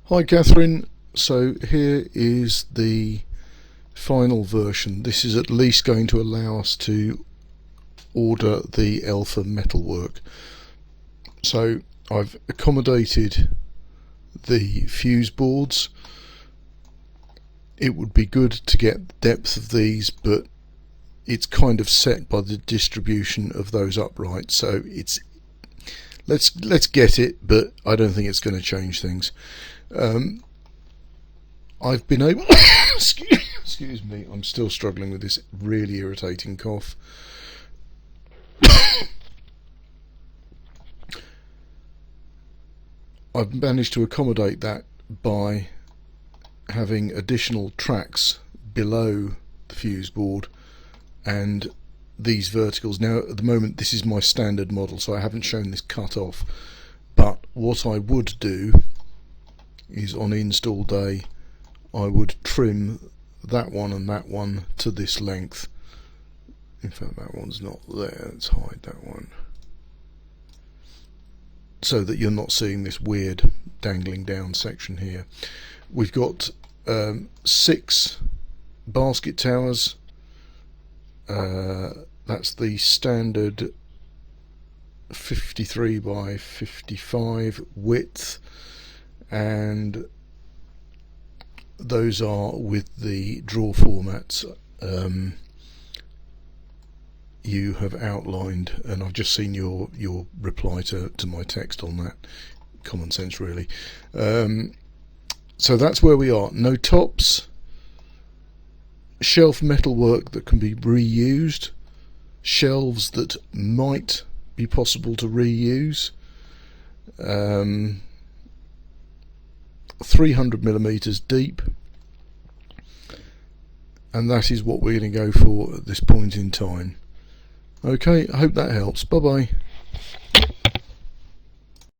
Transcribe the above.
Hi Catherine, so here is the final version. This is at least going to allow us to order the Elfa metalwork. So I've accommodated the fuse boards. It would be good to get the depth of these, but it's kind of set by the distribution of those uprights, so it's let's get it, but I don't think it's going to change things. I've been able excuse me, I'm still struggling with this really irritating cough. I've managed to accommodate that by having additional tracks below the fuse board and these verticals. Now at the moment this is my standard model, so I haven't shown this cut off, but what I would do is on install day I would trim that one and that one to this length. In fact, that one's not there, let's hide that one, so that you're not seeing this weird dangling down section here. We've got 6 basket towers. That's the standard 53 by 55 width, and those are with the draw formats you have outlined, and I've just seen your reply to my text on that. Common sense really. So that's where we are. No tops, shelf metalwork that can be reused, shelves that might be possible to reuse, 300mm deep, and that is what we're going to go for at this point in time. Okay, I hope that helps. Bye bye.